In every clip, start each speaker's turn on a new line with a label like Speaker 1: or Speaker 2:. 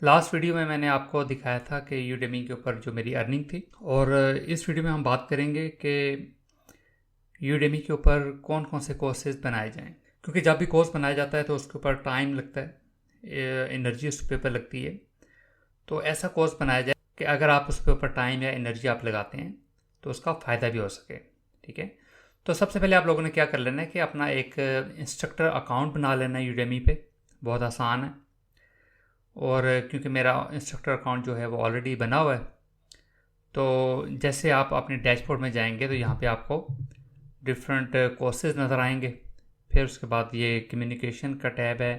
Speaker 1: Last video में मैंने आपको दिखाया था कि यूडेमी के ऊपर जो मेरी अर्निंग थी, और इस वीडियो में हम बात करेंगे कि यूडेमी के ऊपर कौन कौन से कोर्सेज बनाए जाएं। क्योंकि जब भी कोर्स बनाया जाता है तो उसके ऊपर टाइम लगता है, एनर्जी उस पे ऊपर लगती है। तो ऐसा कोर्स बनाया जाए कि अगर आप उस पे ऊपर टाइम या एनर्जी आप लगाते हैं तो उसका फ़ायदा भी हो सके। ठीक है, तो सबसे पहले आप लोगों ने क्या कर लेना है कि अपना एक इंस्ट्रक्टर अकाउंट बना लेना है यूडेमी पे। बहुत आसान है, और क्योंकि मेरा इंस्ट्रक्टर अकाउंट जो है वो ऑलरेडी बना हुआ है, तो जैसे आप अपने डैशबोर्ड में जाएंगे तो यहाँ पे आपको डिफरेंट कोर्सेज नज़र आएंगे। फिर उसके बाद ये कम्युनिकेशन का टैब है,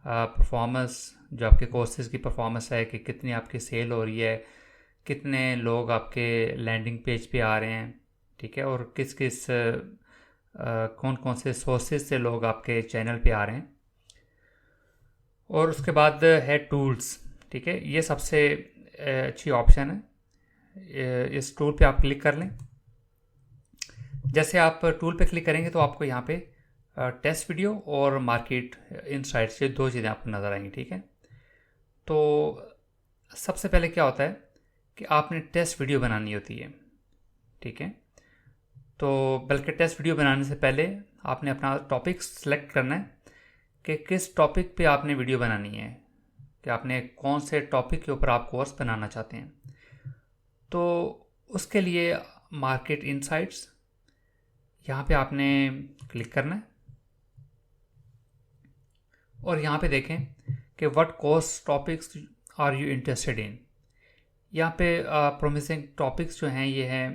Speaker 1: परफॉर्मेंस, जो आपके कोर्सेज की परफॉर्मेंस है कि कितनी आपकी सेल हो रही है, कितने लोग आपके लैंडिंग पेज पे आ रहे हैं। ठीक है, और किस किस कौन कौन से सोर्सेज से लोग आपके चैनल पे आ रहे हैं। और उसके बाद है टूल्स। ठीक है, ये सबसे अच्छी ऑप्शन है। इस टूल पे आप क्लिक कर लें। जैसे आप टूल पे क्लिक करेंगे तो आपको यहाँ पे टेस्ट वीडियो और मार्केट इनसाइट्स, ये दो चीज़ें आपको नज़र आएंगी। ठीक है, तो सबसे पहले क्या होता है कि आपने टेस्ट वीडियो बनानी होती है। ठीक है, तो बल्कि टेस्ट वीडियो बनाने से पहले आपने अपना टॉपिक सेलेक्ट करना है कि किस टॉपिक पे आपने वीडियो बनानी है, कि आपने कौन से टॉपिक के ऊपर आप कोर्स बनाना चाहते हैं। तो उसके लिए मार्केट इनसाइट्स, यहाँ पे आपने क्लिक करना है और यहाँ पे देखें कि what course topics are you interested in. यहाँ पे प्रोमिसिंग टॉपिक्स जो हैं ये हैं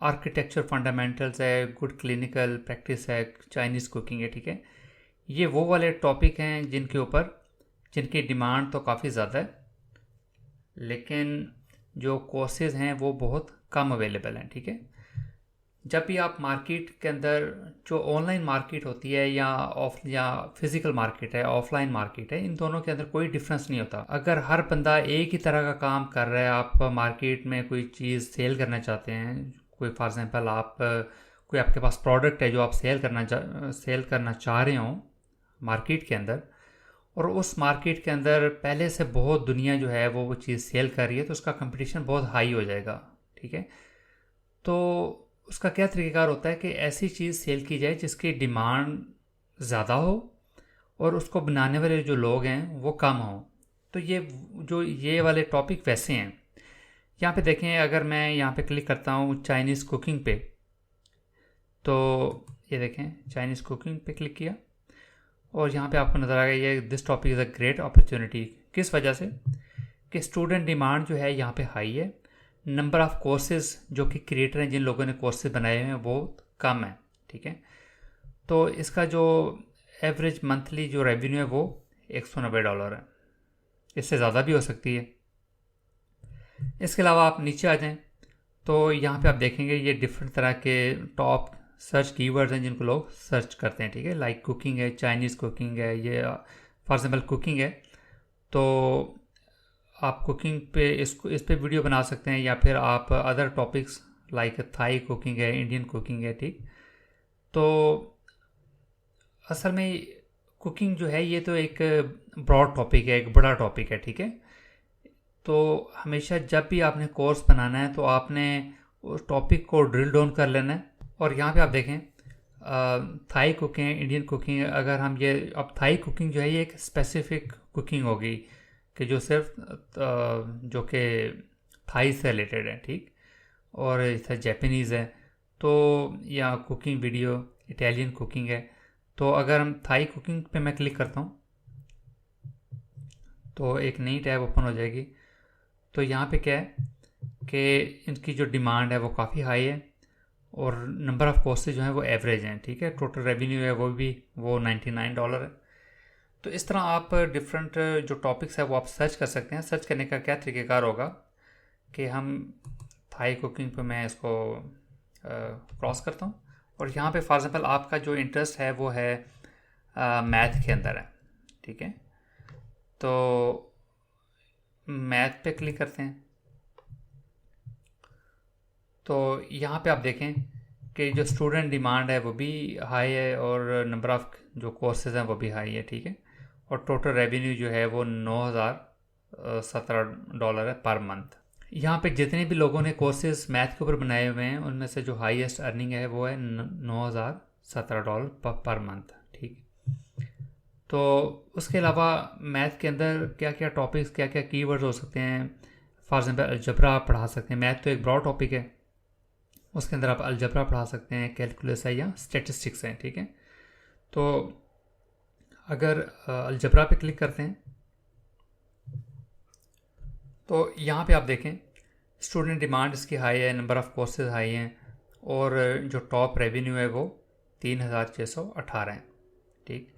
Speaker 1: आर्किटेक्चर फंडामेंटल्स है, गुड क्लिनिकल प्रैक्टिस है, चाइनीज़ कुकिंग है। ठीक है, ये वो वाले टॉपिक हैं जिनकी डिमांड तो काफ़ी ज़्यादा है, लेकिन जो कोर्सेज हैं वो बहुत कम अवेलेबल हैं। ठीक है, जब भी आप मार्केट के अंदर, जो ऑनलाइन मार्केट होती है या फिज़िकल मार्केट है, ऑफलाइन मार्केट है, इन दोनों के अंदर कोई डिफरेंस नहीं होता। अगर हर बंदा एक ही तरह का काम कर रहा है, आप मार्केट में कोई चीज़ सेल करना चाहते हैं, कोई फॉर एग्जांपल आप कोई आपके पास प्रोडक्ट है जो आप सेल करना चाह रहे हो मार्केट के अंदर, और उस मार्केट के अंदर पहले से बहुत दुनिया जो है वो चीज़ सेल कर रही है, तो उसका कंपटीशन बहुत हाई हो जाएगा। ठीक है, तो उसका क्या तरीक़ाकार होता है कि ऐसी चीज़ सेल की जाए जिसकी डिमांड ज़्यादा हो और उसको बनाने वाले जो लोग हैं वो कम हों। तो ये वाले टॉपिक वैसे हैं। यहाँ पे देखें, अगर मैं यहाँ पे क्लिक करता हूँ चाइनीज़ कुकिंग पे, तो ये देखें चाइनीज़ कुकिंग पे क्लिक किया और यहाँ पे आपको नज़र आ गया ये this topic is a great opportunity. किस वजह से कि स्टूडेंट डिमांड जो है यहाँ पे हाई है, नंबर ऑफ़ कोर्सेज जो कि क्रिएटर हैं, जिन लोगों ने कोर्सेज बनाए हुए हैं, वो कम है। ठीक है, तो इसका जो एवरेज मंथली जो रेवेन्यू है वो $190 है, इससे ज़्यादा भी हो सकती है। इसके अलावा आप नीचे आ जाएं तो यहाँ पे आप देखेंगे ये डिफरेंट तरह के टॉप सर्च कीवर्ड्स हैं जिनको लोग सर्च करते हैं। ठीक है, लाइक कुकिंग है, चाइनीज़ कुकिंग है, ये फॉर एग्जाम्पल कुकिंग है, तो आप कुकिंग पे इस पे वीडियो बना सकते हैं, या फिर आप other topics like Thai cooking है, इंडियन कुकिंग है। ठीक, तो असल में कुकिंग जो है ये तो एक ब्रॉड टॉपिक है, एक बड़ा टॉपिक है। ठीक है, तो हमेशा जब भी आपने कोर्स बनाना है तो आपने उस टॉपिक को ड्रिल डाउन कर लेना है। और यहाँ पे आप देखें थाई कुकिंग, इंडियन कुकिंग, अगर हम ये अब थाई कुकिंग जो है ये एक स्पेसिफिक कुकिंग होगी कि जो सिर्फ जो कि थाई से रिलेटेड है। ठीक, और इधर जैपनीज़ है, तो या कुकिंग वीडियो इटालियन कुकिंग है। तो अगर हम थाई कुकिंग पे मैं क्लिक करता हूँ तो एक नई टैब ओपन हो जाएगी। तो यहाँ पे क्या है कि इनकी जो डिमांड है वो काफ़ी हाई है और नंबर ऑफ़ कोर्सेज जो हैं वो एवरेज हैं। ठीक है, टोटल रेवेन्यू है वो $99 है। तो इस तरह आप डिफरेंट जो टॉपिक्स है वो आप सर्च कर सकते हैं। सर्च करने का क्या तरीक़ेकार होगा कि हम थाई कुकिंग पे मैं इसको क्रॉस करता हूँ और यहाँ पे फॉर एग्जांपल आपका जो इंटरेस्ट है वो है मैथ के अंदर है। ठीक है, तो मैथ पे क्लिक करते हैं तो यहाँ पे आप देखें कि जो स्टूडेंट डिमांड है वो भी हाई है और नंबर ऑफ़ जो कोर्सेज हैं वो भी हाई है। ठीक है, और टोटल रेवेन्यू जो है वो $17 है पर मंथ। यहाँ पे जितने भी लोगों ने कोर्सेज मैथ के ऊपर बनाए हुए हैं उनमें से जो हाईएस्ट अर्निंग है वो है $9,017 पर मंथ। ठीक है, तो उसके अलावा मैथ के अंदर क्या क्या टॉपिक्स, क्या क्या कीवर्ड्स हो सकते हैं। फॉर एग्जांपल अलजबरा आप पढ़ा सकते हैं। मैथ तो एक ब्रॉड टॉपिक है, उसके अंदर आप अलजबरा पढ़ा सकते हैं, कैलकुलस है या स्टेटिस्टिक्स है। ठीक है, तो अगर अलजबरा पे क्लिक करते हैं तो यहाँ पे आप देखें स्टूडेंट डिमांड इसकी हाई है, नंबर ऑफ़ कोर्सेज हाई हैं, और जो टॉप रेवेन्यू है वो 3,618 है। ठीक,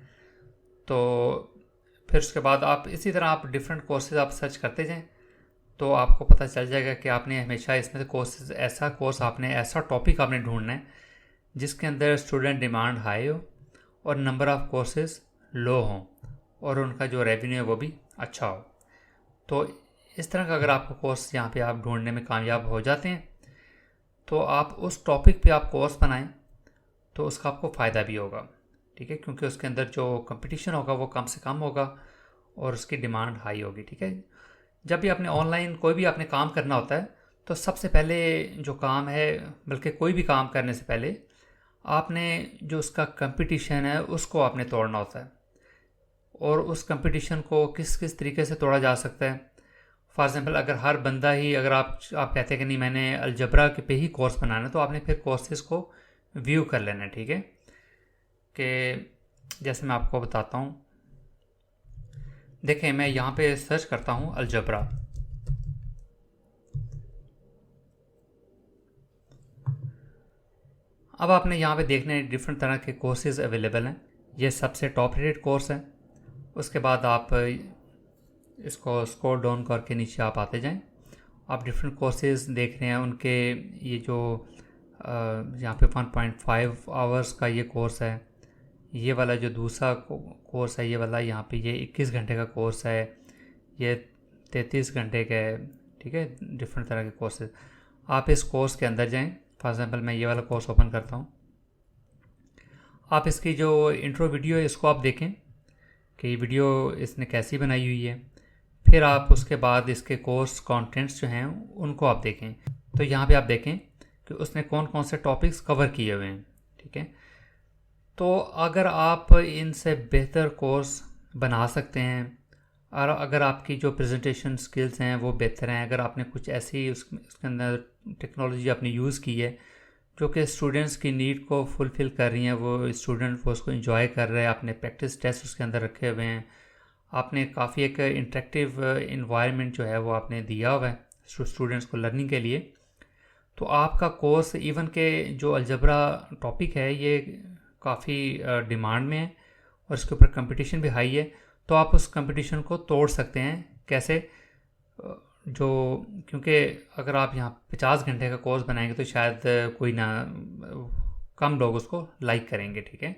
Speaker 1: तो फिर उसके बाद आप इसी तरह आप डिफरेंट कोर्सेज आप सर्च करते जाएं तो आपको पता चल जाएगा कि आपने हमेशा इसमें से कोर्सेज, ऐसा कोर्स आपने, ऐसा टॉपिक आपने ढूंढना है जिसके अंदर स्टूडेंट डिमांड हाई हो और नंबर ऑफ़ कोर्सेज लो हों और उनका जो रेवेन्यू है वो भी अच्छा हो। तो इस तरह का अगर आपको कोर्स यहाँ पे आप ढूंढने में कामयाब हो जाते हैं तो आप उस टॉपिक पे आप कोर्स बनाएं तो उसका आपको फ़ायदा भी होगा। ठीक है, क्योंकि उसके अंदर जो कंपटीशन होगा वो कम से कम होगा और उसकी डिमांड हाई होगी। ठीक है, जब भी आपने ऑनलाइन कोई भी आपने काम करना होता है तो सबसे पहले जो काम है, बल्कि कोई भी काम करने से पहले आपने जो उसका कंपटीशन है उसको आपने तोड़ना होता है। और उस कंपटीशन को किस किस तरीके से तोड़ा जा सकता है। फॉर एग्ज़ाम्पल अगर हर बंदा ही, अगर आप कहते हैं कि नहीं मैंने अलजबरा के पे ही कोर्स बनाना है, तो आपने फिर कोर्सेज को व्यू कर लेना है। ठीक है, कि जैसे मैं आपको बताता हूँ, देखें मैं यहाँ पे सर्च करता हूँ अलजबरा। अब आपने यहाँ पे देखने डिफरेंट तरह के कोर्सेज अवेलेबल हैं। ये सबसे टॉप रेटेड कोर्स है। उसके बाद आप इसको स्क्रॉल डाउन करके नीचे आप आते जाएं, आप डिफरेंट कोर्सेज देख रहे हैं उनके। ये जो यहाँ पे 1.5 आवर्स का ये कोर्स है, ये वाला जो दूसरा कोर्स है ये वाला, यहाँ पे ये 21 घंटे का कोर्स है, ये 33 घंटे का है। ठीक है, डिफरेंट तरह के कोर्सेज। आप इस कोर्स के अंदर जाएं। फॉर एग्ज़ाम्पल मैं ये वाला कोर्स ओपन करता हूँ। आप इसकी जो इंट्रो वीडियो है इसको आप देखें कि ये वीडियो इसने कैसी बनाई हुई है। फिर आप उसके बाद इसके कोर्स कंटेंट्स जो हैं उनको आप देखें। तो यहाँ पे आप देखें कि उसने कौन कौन से टॉपिक्स कवर किए हुए हैं। ठीक है, तो अगर आप इनसे बेहतर कोर्स बना सकते हैं और अगर आपकी जो प्रेजेंटेशन स्किल्स हैं वो बेहतर हैं, अगर आपने कुछ ऐसी उसके अंदर टेक्नोलॉजी आपने यूज़ की है जो कि स्टूडेंट्स की नीड को फुलफ़िल कर रही हैं, वो स्टूडेंट वो उसको एंजॉय कर रहे हैं, आपने प्रैक्टिस टेस्ट उसके अंदर रखे हुए हैं, आपने काफ़ी एक इंटरेक्टिव इन्वायरमेंट जो है वो आपने दिया हुआ है स्टूडेंट्स को लर्निंग के लिए, तो आपका कोर्स इवन के जो अलजबरा टॉपिक है ये काफ़ी डिमांड में है और इसके ऊपर कंपटीशन भी हाई है। तो आप उस कंपटीशन को तोड़ सकते हैं। कैसे? जो क्योंकि अगर आप यहाँ 50 घंटे का कोर्स बनाएंगे तो शायद कोई ना, कम लोग उसको लाइक करेंगे। ठीक है,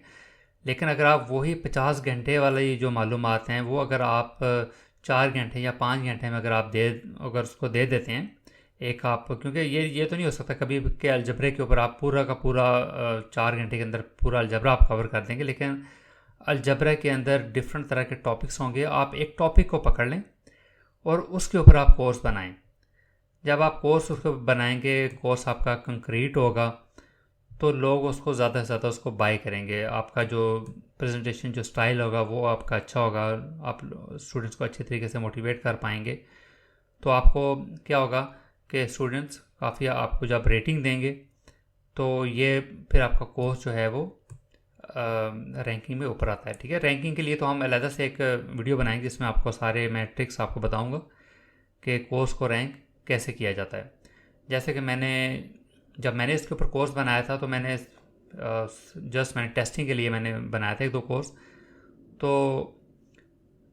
Speaker 1: लेकिन अगर आप वही 50 घंटे वाले जो मालूमात हैं वो अगर आप 4 घंटे या 5 घंटे में अगर उसको दे देते हैं एक आप, क्योंकि ये तो नहीं हो सकता कभी के अलजबरे के ऊपर आप पूरा का पूरा 4 घंटे के अंदर पूरा अलजबरा आप कवर कर देंगे, लेकिन अलजबरा के अंदर डिफरेंट तरह के टॉपिक्स होंगे। आप एक टॉपिक को पकड़ लें और उसके ऊपर आप कोर्स बनाएं। जब आप कोर्स उसको बनाएंगे, कोर्स आपका कंक्रीट होगा तो लोग उसको ज़्यादा से ज़्यादा उसको बाय करेंगे। आपका जो प्रेजेंटेशन जो स्टाइल होगा वो आपका अच्छा होगा, आप स्टूडेंट्स को अच्छे तरीके से मोटिवेट कर पाएंगे। तो आपको क्या होगा कि स्टूडेंट्स काफ़ी आपको जब रेटिंग देंगे तो ये फिर आपका कोर्स जो है वो रैंकिंग में ऊपर आता है। ठीक है, रैंकिंग के लिए तो हम अलग से एक वीडियो बनाएंगे जिसमें आपको सारे मैं ट्रिक्स आपको बताऊंगा कि कोर्स को रैंक कैसे किया जाता है। जैसे कि जब मैंने इसके ऊपर कोर्स बनाया था तो मैंने मैंने टेस्टिंग के लिए मैंने बनाया था 1-2 कोर्स। तो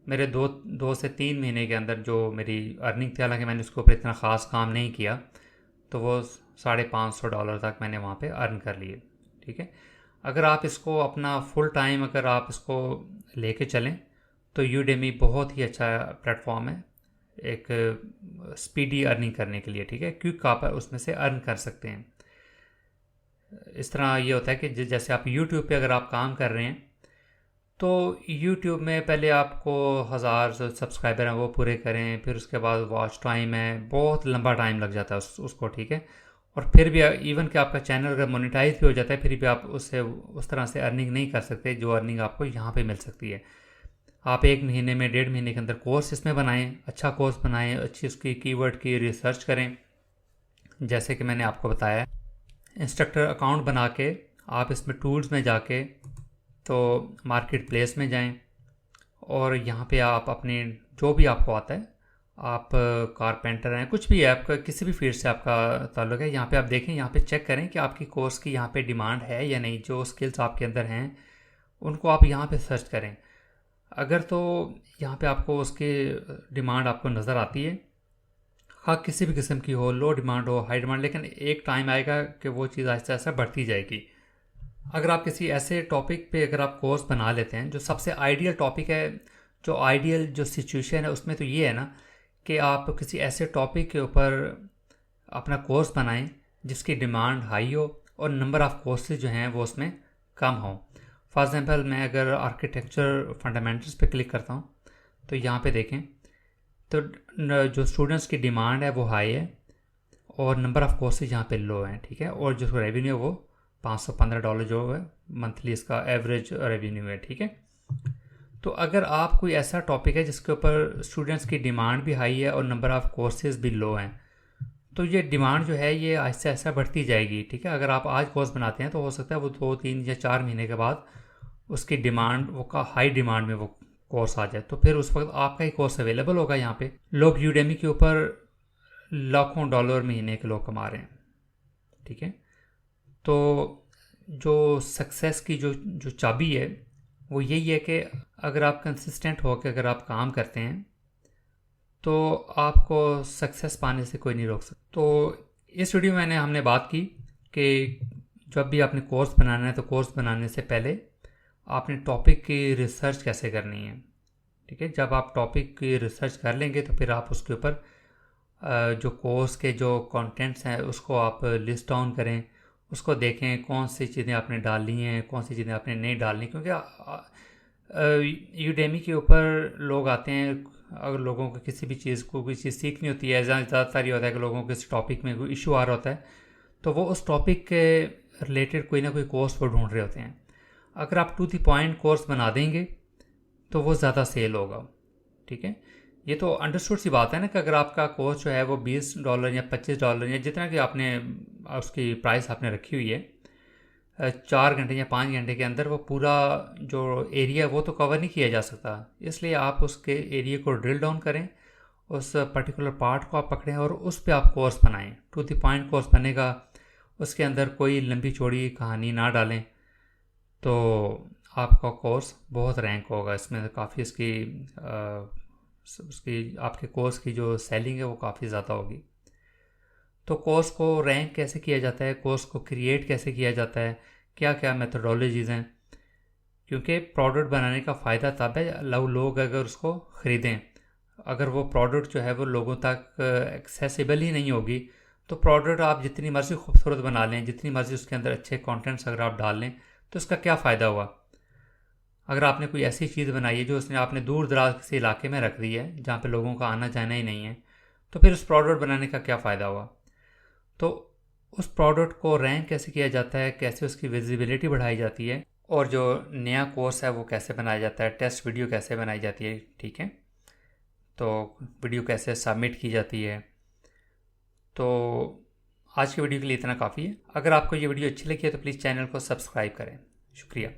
Speaker 1: मेरे 2 से 3 महीने के अंदर जो मेरी अर्निंग थी, हालांकि मैंने उसके ऊपर इतना ख़ास काम नहीं किया, तो वो $550 तक मैंने वहाँ पे अर्न कर लिए। ठीक है, अगर आप इसको अपना फुल टाइम अगर आप इसको लेके चलें तो यूडेमी बहुत ही अच्छा प्लेटफॉर्म है एक स्पीडी अर्निंग करने के लिए। ठीक है, क्विक आप उसमें से अर्न कर सकते हैं। इस तरह ये होता है कि जैसे आप यूट्यूब पे अगर आप काम कर रहे हैं तो यूट्यूब में पहले आपको 1000 जो सब्सक्राइबर हैं वो पूरे करें, फिर उसके बाद वॉच टाइम है, बहुत लंबा टाइम लग जाता है उसको, ठीक है। और फिर भी इवन कि आपका चैनल अगर मोनेटाइज भी हो जाता है, फिर भी आप उससे उस तरह से अर्निंग नहीं कर सकते जो अर्निंग आपको यहाँ पे मिल सकती है। आप 1 महीने में, 1.5 महीने के अंदर कोर्स इसमें बनाएं, अच्छा कोर्स बनाएं, अच्छी उसकी कीवर्ड की रिसर्च करें, जैसे कि मैंने आपको बताया। इंस्ट्रक्टर अकाउंट बना के आप इसमें टूल्स में जाके तो मार्केट प्लेस में जाएं, और यहाँ पे आप अपने जो भी आपको आता है, आप कारपेंटर हैं, कुछ भी है आपका, किसी भी फील्ड से आपका ताल्लुक है, यहाँ पे आप देखें, यहाँ पे चेक करें कि आपकी कोर्स की यहाँ पे डिमांड है या नहीं। जो स्किल्स आपके अंदर हैं उनको आप यहाँ पे सर्च करें। अगर तो यहाँ पे आपको उसकी डिमांड आपको नज़र आती है, हाँ किसी भी किस्म की हो, लो डिमांड हो, हाई डिमांड, लेकिन एक टाइम आएगा कि वो चीज़ आहिस्ता आहिस्ता बढ़ती जाएगी। अगर आप किसी ऐसे टॉपिक पे अगर आप कोर्स बना लेते हैं जो सबसे आइडियल टॉपिक है, जो आइडियल जो सिचुएशन है उसमें तो ये है ना कि आप किसी ऐसे टॉपिक के ऊपर अपना कोर्स बनाएं जिसकी डिमांड हाई हो और नंबर ऑफ़ कोर्सेज जो हैं वो उसमें कम हो। फॉर एग्ज़ाम्पल, मैं अगर आर्किटेक्चर फंडामेंटल्स पे क्लिक करता हूँ तो यहाँ पे देखें तो जो स्टूडेंट्स की डिमांड है वो हाई है और नंबर ऑफ़ कोर्सेज यहाँ पे लो हैं, ठीक है। और जो रेवेन्यू है वो $515 जो है मंथली इसका एवरेज रेवेन्यू है, ठीक है। तो अगर आप कोई ऐसा टॉपिक है जिसके ऊपर स्टूडेंट्स की डिमांड भी हाई है और नंबर ऑफ़ कोर्सेज भी लो हैं, तो ये डिमांड जो है ये आहिस्ता आहिस्ता बढ़ती जाएगी, ठीक है। अगर आप आज कोर्स बनाते हैं तो हो सकता है वो 2, 3 या 4 महीने के बाद उसकी डिमांड वो का हाई डिमांड में वो कोर्स आ जाए, तो फिर उस वक्त आपका ही कोर्स अवेलेबल होगा यहाँ पे। लोग यूडेमी के ऊपर लाखों डॉलर महीने के लोग कमा रहे हैं, ठीक है। तो जो सक्सेस की जो जो चाबी है वो यही है कि अगर आप कंसिस्टेंट हो के अगर आप काम करते हैं तो आपको सक्सेस पाने से कोई नहीं रोक सकता। तो इस वीडियो में हमने बात की कि जब भी आपने कोर्स बनाना है तो कोर्स बनाने से पहले आपने टॉपिक की रिसर्च कैसे करनी है, ठीक है। जब आप टॉपिक की रिसर्च कर लेंगे तो फिर आप उसके ऊपर जो कोर्स के जो कंटेंट्स हैं उसको आप लिस्ट डाउन करें, उसको देखें कौन सी चीज़ें आपने डालनी हैं, कौन सी चीज़ें आपने नहीं डालनी, क्योंकि यूडेमी के ऊपर लोग आते हैं, अगर लोगों को किसी भी चीज़ को कोई चीज़ सीखनी होती है, ज़्यादातर ये होता है कि लोगों को किसी टॉपिक में कोई इशू आ रहा होता है तो वो उस टॉपिक के रिलेटेड कोई ना कोई कोर्स वो ढूंढ रहे होते हैं। अगर आप टू द पॉइंट कोर्स बना देंगे तो वो ज़्यादा सेल होगा, ठीक है। ये तो अंडरस्टूड सी बात है ना कि अगर आपका कोर्स जो है वो $20 या $25 या जितना कि आपने उसकी प्राइस आपने रखी हुई है, 4 घंटे या 5 घंटे के अंदर वो पूरा जो एरिया वो तो कवर नहीं किया जा सकता, इसलिए आप उसके एरिया को ड्रिल डाउन करें, उस पर्टिकुलर पार्ट को आप पकड़ें और उस पर आप कोर्स बनाएं। टू द पॉइंट कोर्स बनेगा, उसके अंदर कोई लंबी चौड़ी कहानी ना डालें, तो आपका कोर्स बहुत रैंक होगा। इसमें काफ़ी उसकी आपके कोर्स की जो सेलिंग है वो काफ़ी ज़्यादा होगी। तो कोर्स को रैंक कैसे किया जाता है, कोर्स को क्रिएट कैसे किया जाता है, क्या क्या मेथडोलॉजीज़ हैं, क्योंकि प्रोडक्ट बनाने का फ़ायदा तब है लोग अगर उसको ख़रीदें। अगर वो प्रोडक्ट जो है वो लोगों तक एक्सेसिबल ही नहीं होगी तो प्रोडक्ट आप जितनी मर्ज़ी खूबसूरत बना लें, जितनी मर्ज़ी उसके अंदर अच्छे कंटेंट्स अगर आप डाल लें तो उसका क्या फ़ायदा हुआ। अगर आपने कोई ऐसी चीज़ बनाई है जो उसने आपने दूर दराज किसी इलाके में रख दी है जहाँ पे लोगों का आना जाना ही नहीं है, तो फिर उस प्रोडक्ट बनाने का क्या फ़ायदा हुआ। तो उस प्रोडक्ट को रैंक कैसे किया जाता है, कैसे उसकी विजिबिलिटी बढ़ाई जाती है, और जो नया कोर्स है वो कैसे बनाया जाता है, टेस्ट वीडियो कैसे बनाई जाती है, ठीक है। तो वीडियो कैसे सबमिट की जाती है। तो आज की वीडियो के लिए इतना काफ़ी है। अगर आपको ये वीडियो अच्छी लगी है तो प्लीज़ चैनल को सब्सक्राइब करें। शुक्रिया।